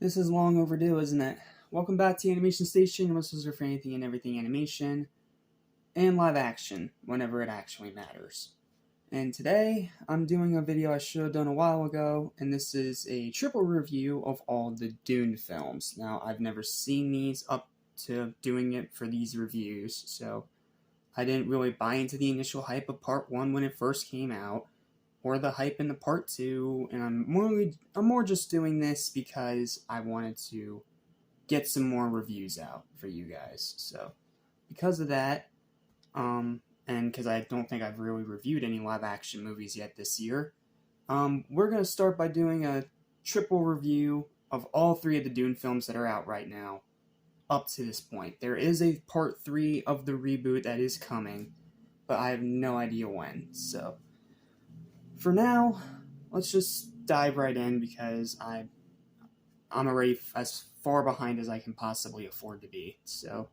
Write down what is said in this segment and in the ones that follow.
This is long overdue, isn't it? Welcome back to the Animation Station, your most for anything and everything animation, and live action, whenever it actually matters. And today, I'm doing a video I should have done a while ago, and this is a triple review of all the Dune films. Now, I've never seen these up to doing it for these reviews, so I didn't really buy into the initial hype of Part 1 when it first came out, or the hype in the Part 2, and I'm more just doing this because I wanted to get some more reviews out for you guys. So, because of that, and because I don't think I've really reviewed any live-action movies yet this year, we're going to start by doing a triple review of all three of the Dune films that are out right now, up to this point. There is a Part 3 of the reboot that is coming, but I have no idea when, so for now, let's just dive right in because I'm already as far behind as I can possibly afford to be. So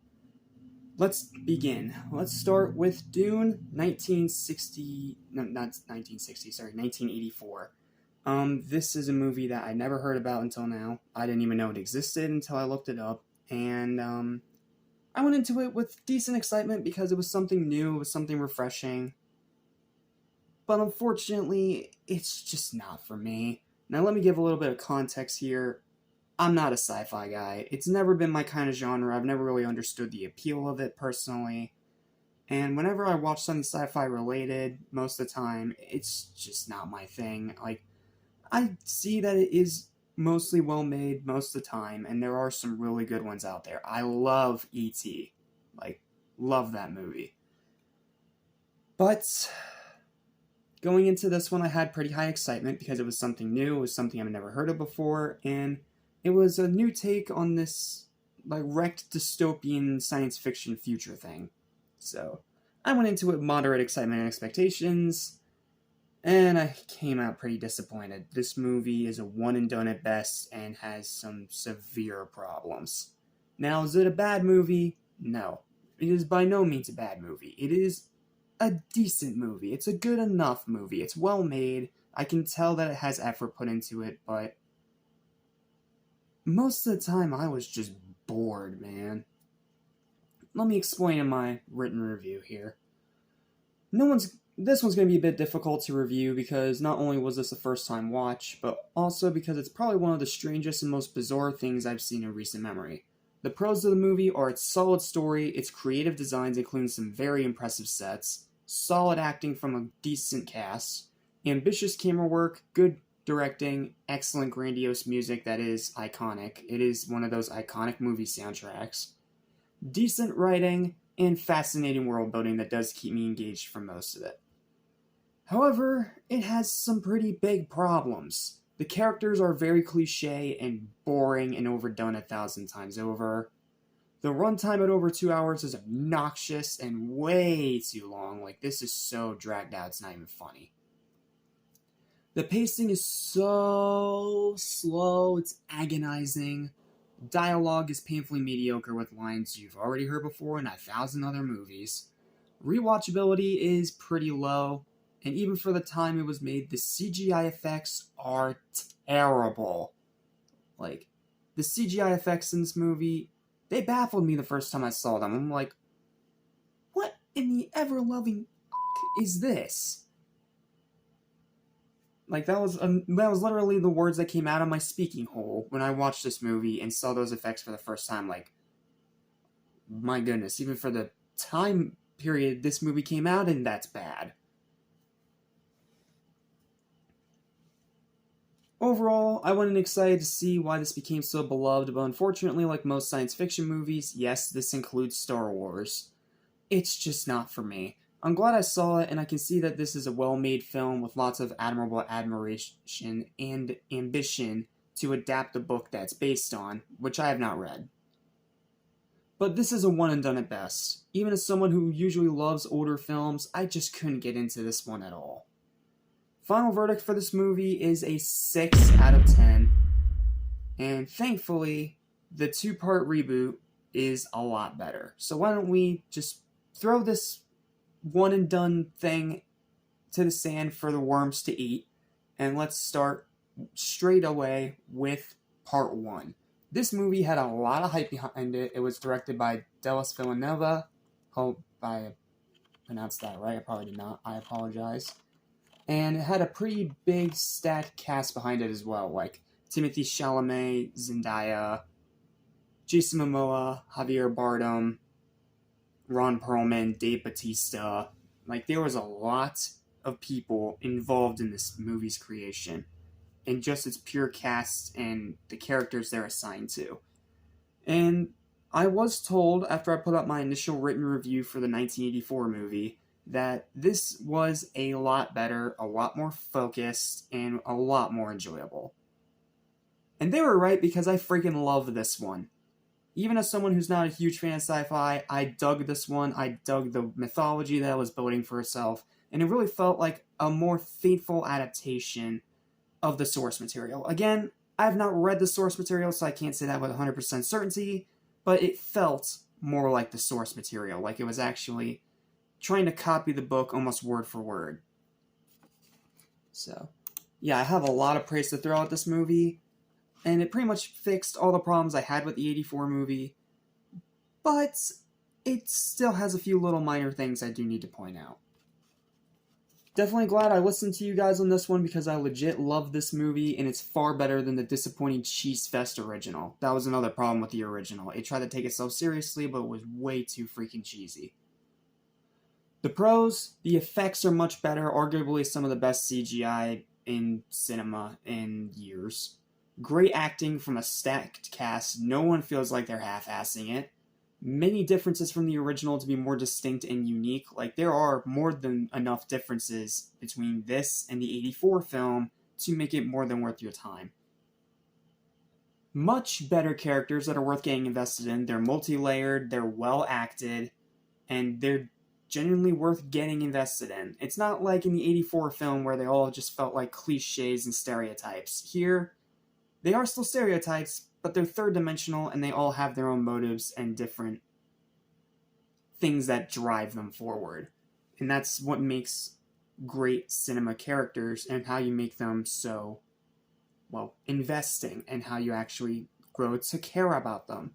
let's begin. Let's start with Dune 1960. No, not 1960. Sorry, 1984. This is a movie that I never heard about until now. I didn't even know it existed until I looked it up, and I went into it with decent excitement because it was something new, it was something refreshing. But unfortunately, it's just not for me. Now, let me give a little bit of context here. I'm not a sci-fi guy. It's never been my kind of genre. I've never really understood the appeal of it personally. And whenever I watch something sci-fi related, most of the time, it's just not my thing. Like, I see that it is mostly well made most of the time, and there are some really good ones out there. I love E.T. Like, love that movie. But going into this one, I had pretty high excitement because it was something new, it was something I've never heard of before, and it was a new take on this like wrecked dystopian science fiction future thing. So I went into it with moderate excitement and expectations, and I came out pretty disappointed. This movie is a one and done at best and has some severe problems. Now, is it a bad movie? No. It is by no means a bad movie. It is a decent movie. It's a good enough movie. It's well made. I can tell that it has effort put into it, but most of the time I was just bored, man. Let me explain in my written review here. This one's going to be a bit difficult to review because not only was this a first time watch, but also because it's probably one of the strangest and most bizarre things I've seen in recent memory. The pros of the movie are its solid story, its creative designs including some very impressive sets, solid acting from a decent cast, ambitious camera work, good directing, excellent grandiose music that is iconic. It is one of those iconic movie soundtracks. Decent writing, and fascinating world building that does keep me engaged for most of it. However, it has some pretty big problems. The characters are very cliche and boring and overdone 1,000 times over. The runtime at over 2 hours is obnoxious and way too long. Like, this is so dragged out, it's not even funny. The pacing is so slow, it's agonizing. Dialogue is painfully mediocre with lines you've already heard before in 1,000 other movies. Rewatchability is pretty low, and even for the time it was made, the CGI effects are terrible. Like, the CGI effects in this movie, they baffled me the first time I saw them. I'm like, what in the ever-loving is this? Like, that was literally the words that came out of my speaking hole when I watched this movie and saw those effects for the first time. Like, my goodness, even for the time period this movie came out in, that's bad. Overall, I wasn't excited to see why this became so beloved, but unfortunately, like most science fiction movies, yes, this includes Star Wars. It's just not for me. I'm glad I saw it, and I can see that this is a well-made film with lots of admirable admiration and ambition to adapt the book that's based on, which I have not read. But this is a one and done at best. Even as someone who usually loves older films, I just couldn't get into this one at all. Final verdict for this movie is a 6 out of 10, and thankfully, the 2-part reboot is a lot better. So why don't we just throw this one and done thing to the sand for the worms to eat, and let's start straight away with Part 1. This movie had a lot of hype behind it. It was directed by Denis Villeneuve. Hope I pronounced that right. I probably did not. I apologize. And it had a pretty big stacked cast behind it as well, like Timothée Chalamet, Zendaya, Jason Momoa, Javier Bardem, Ron Perlman, Dave Bautista. Like, there was a lot of people involved in this movie's creation, and just its pure cast and the characters they're assigned to. And I was told, after I put up my initial written review for the 1984 movie, that this was a lot better, a lot more focused, and a lot more enjoyable. And they were right, because I freaking love this one. Even as someone who's not a huge fan of sci-fi, I dug this one. I dug the mythology that it was building for itself, and it really felt like a more faithful adaptation of the source material. Again, I have not read the source material, so I can't say that with 100% certainty, but it felt more like the source material, like it was actually trying to copy the book almost word for word. So, yeah, I have a lot of praise to throw at this movie, and it pretty much fixed all the problems I had with the 84 movie, but it still has a few little minor things I do need to point out. Definitely glad I listened to you guys on this one, because I legit love this movie, and it's far better than the disappointing Cheese Fest original. That was another problem with the original. It tried to take itself seriously, but it was way too freaking cheesy. The pros, the effects are much better, arguably some of the best CGI in cinema in years. Great acting from a stacked cast, no one feels like they're half-assing it. Many differences from the original to be more distinct and unique. Like, there are more than enough differences between this and the 84 film to make it more than worth your time. Much better characters that are worth getting invested in. They're multi-layered, they're well-acted, and they're genuinely worth getting invested in. It's not like in the 84 film where they all just felt like cliches and stereotypes. Here, they are still stereotypes, but they're third-dimensional, and they all have their own motives and different things that drive them forward. And that's what makes great cinema characters, and how you make them so, well, investing, and how you actually grow to care about them.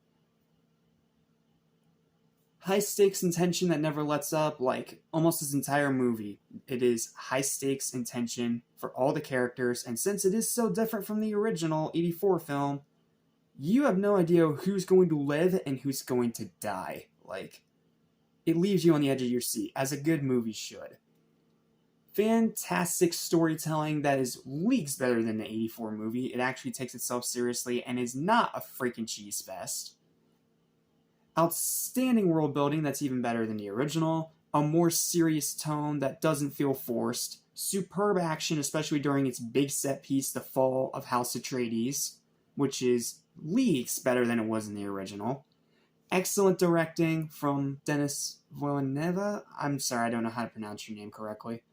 High stakes and tension that never lets up, like almost this entire movie. It is high stakes and tension for all the characters, and since it is so different from the original 84 film, you have no idea who's going to live and who's going to die. Like, it leaves you on the edge of your seat, as a good movie should. Fantastic storytelling that is leagues better than the 84 movie. It actually takes itself seriously and is not a freaking cheese fest. Outstanding world building that's even better than the original. A more serious tone that doesn't feel forced. Superb action, especially during its big set piece, The Fall of House Atreides, which is leagues better than it was in the original. Excellent directing from Denis Villeneuve. I'm sorry, I don't know how to pronounce your name correctly.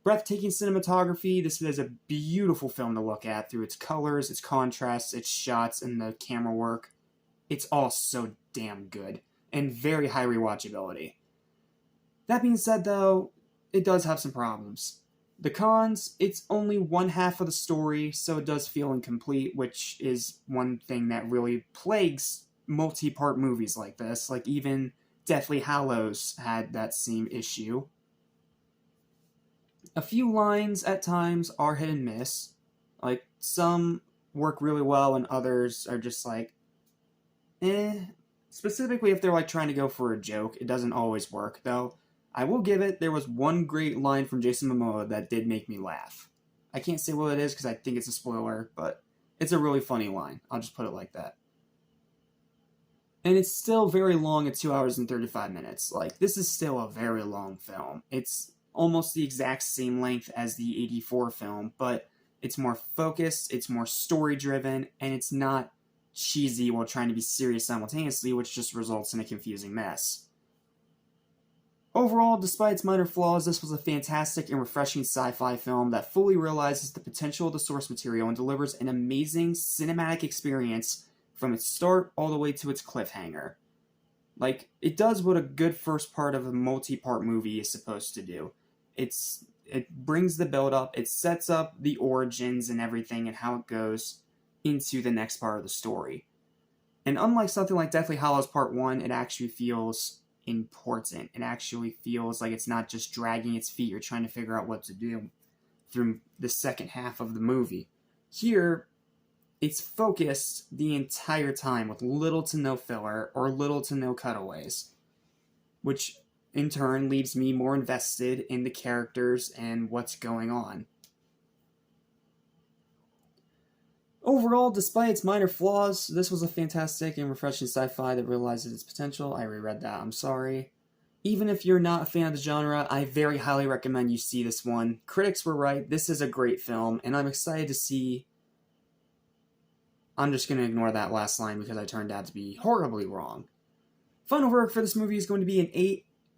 Breathtaking cinematography. This is a beautiful film to look at through its colors, its contrasts, its shots, and the camera work. It's all so damn good, and very high rewatchability. That being said, though, it does have some problems. The cons, it's only one half of the story, so it does feel incomplete, which is one thing that really plagues multi-part movies like this. Like, even Deathly Hallows had that same issue. A few lines at times are hit and miss. Like, some work really well and others are just like, Specifically if they're like trying to go for a joke, it doesn't always work, though. I will give it, there was one great line from Jason Momoa that did make me laugh. I can't say what it is because I think it's a spoiler, but it's a really funny line. I'll just put it like that. And it's still very long at 2 hours and 35 minutes. Like, this is still a very long film. It's almost the exact same length as the 84 film, but it's more focused, it's more story-driven, and it's not cheesy while trying to be serious simultaneously, which just results in a confusing mess. Overall, despite its minor flaws, this was a fantastic and refreshing sci-fi film that fully realizes the potential of the source material and delivers an amazing cinematic experience from its start all the way to its cliffhanger. Like, it does what a good first part of a multi-part movie is supposed to do. It brings the build-up, it sets up the origins and everything and how it goes, into the next part of the story. And unlike something like Deathly Hallows Part 1, it actually feels important. It actually feels like it's not just dragging its feet or trying to figure out what to do through the second half of the movie. Here, it's focused the entire time with little to no filler or little to no cutaways, which in turn leaves me more invested in the characters and what's going on. Overall, despite its minor flaws, this was a fantastic and refreshing sci-fi that realizes its potential. I reread that, I'm sorry. Even if you're not a fan of the genre, I very highly recommend you see this one. Critics were right, this is a great film, and I'm excited to see... I'm just going to ignore that last line because I turned out to be horribly wrong. Final verdict for this movie is going to be an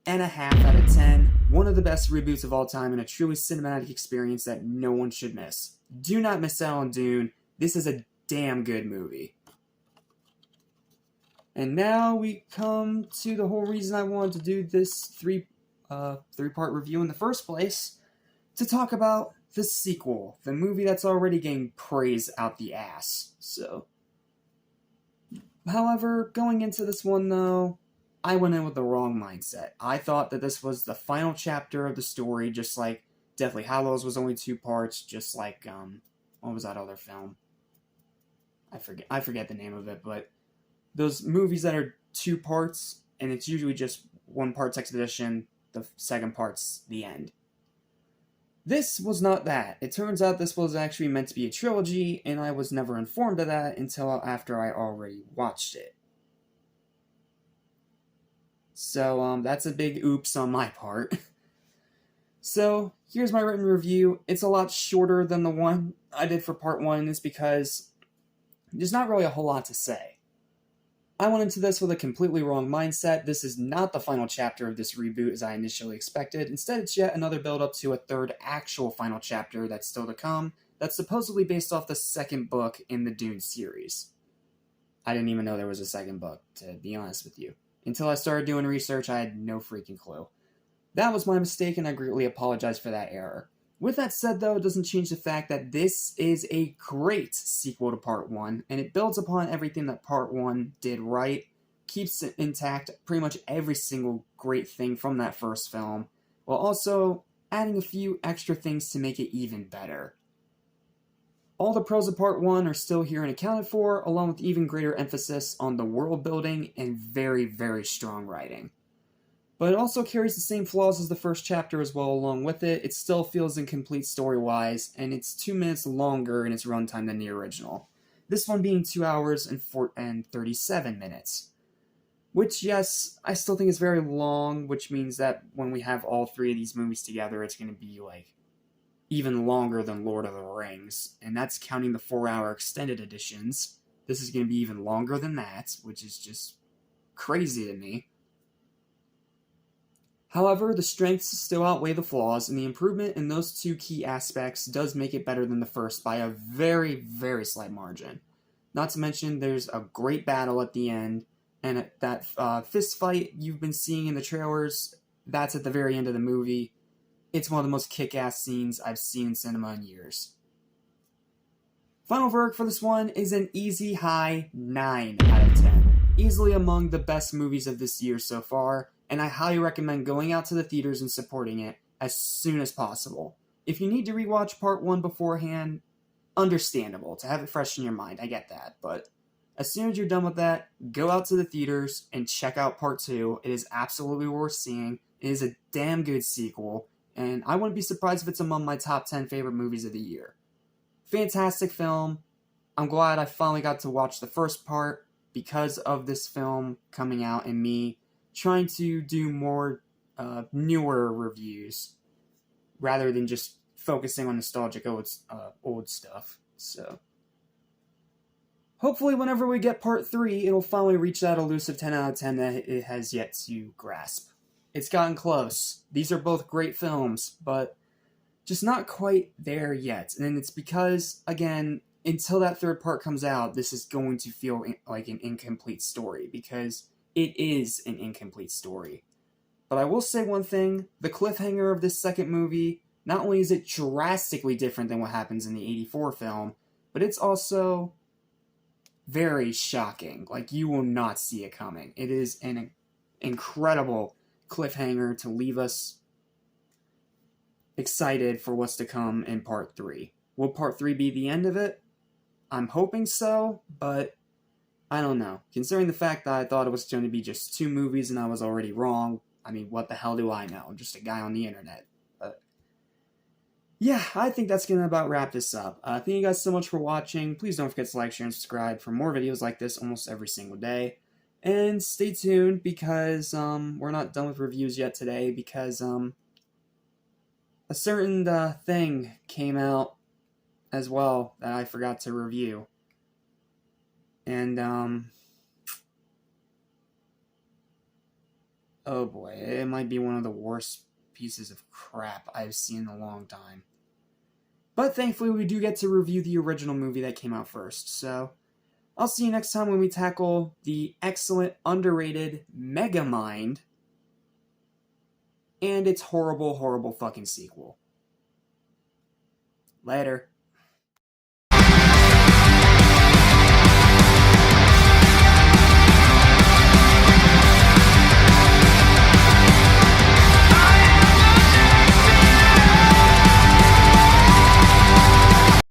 8.5 out of 10. One of the best reboots of all time and a truly cinematic experience that no one should miss. Do not miss out on Dune. This is a damn good movie. And now we come to the whole reason I wanted to do this three-part review in the first place, to talk about the sequel, the movie that's already getting praise out the ass. So, however, going into this one though, I went in with the wrong mindset. I thought that this was the final chapter of the story, just like Deathly Hallows was only 2 parts, just like, what was that other film? I forget the name of it, but those movies that are 2 parts, and it's usually just 1 part's exposition, the second part's the end. This was not that. It turns out this was actually meant to be a trilogy, and I was never informed of that until after I already watched it. So, that's a big oops on my part. So, here's my written review. It's a lot shorter than the one I did for part 1, and it's because there's not really a whole lot to say. I went into this with a completely wrong mindset. This is not the final chapter of this reboot as I initially expected. Instead, it's yet another build-up to a third actual final chapter that's still to come, that's supposedly based off the second book in the Dune series. I didn't even know there was a second book, to be honest with you. Until I started doing research, I had no freaking clue. That was my mistake, and I greatly apologize for that error. With that said, though, it doesn't change the fact that this is a great sequel to Part 1, and it builds upon everything that Part 1 did right, keeps it intact pretty much every single great thing from that first film, while also adding a few extra things to make it even better. All the pros of Part 1 are still here and accounted for, along with even greater emphasis on the world building and very, very strong writing. But it also carries the same flaws as the first chapter as well along with it. It still feels incomplete story-wise, and it's 2 minutes longer in its runtime than the original. This one being 2 hours and 37 minutes. Which, yes, I still think is very long, which means that when we have all 3 of these movies together, it's going to be, like, even longer than Lord of the Rings. And that's counting the 4-hour extended editions. This is going to be even longer than that, which is just crazy to me. However, the strengths still outweigh the flaws, and the improvement in those 2 key aspects does make it better than the first by a very, very slight margin. Not to mention, there's a great battle at the end, and that fist fight you've been seeing in the trailers, that's at the very end of the movie. It's one of the most kick-ass scenes I've seen in cinema in years. Final verdict for this one is an easy high 9 out of 10. Easily among the best movies of this year so far, and I highly recommend going out to the theaters and supporting it as soon as possible. If you need to rewatch Part 1 beforehand, understandable, to have it fresh in your mind, I get that, but as soon as you're done with that, go out to the theaters and check out Part 2. It is absolutely worth seeing. It is a damn good sequel, and I wouldn't be surprised if it's among my top 10 favorite movies of the year. Fantastic film. I'm glad I finally got to watch the first part because of this film coming out and me trying to do more newer reviews rather than just focusing on nostalgic old stuff. So hopefully whenever we get Part 3, it'll finally reach that elusive 10 out of 10 that it has yet to grasp. It's gotten close. These are both great films, but just not quite there yet. And it's because, again, until that third part comes out, this is going to feel like an incomplete story, because it is an incomplete story. But I will say one thing, the cliffhanger of this second movie, not only is it drastically different than what happens in the 84 film, but it's also very shocking. Like, you will not see it coming. It is an incredible cliffhanger to leave us excited for what's to come in part 3. Will part 3 be the end of it? I'm hoping so, but I don't know. Considering the fact that I thought it was going to be just 2 movies and I was already wrong, I mean, what the hell do I know? I'm just a guy on the internet. But yeah, I think that's going to about wrap this up. Thank you guys so much for watching. Please don't forget to like, share, and subscribe for more videos like this almost every single day. And stay tuned because we're not done with reviews yet today because a certain thing came out as well that I forgot to review. And oh boy, it might be one of the worst pieces of crap I've seen in a long time. But thankfully we do get to review the original movie that came out first, so I'll see you next time when we tackle the excellent, underrated MegaMind and its horrible, horrible fucking sequel. Later.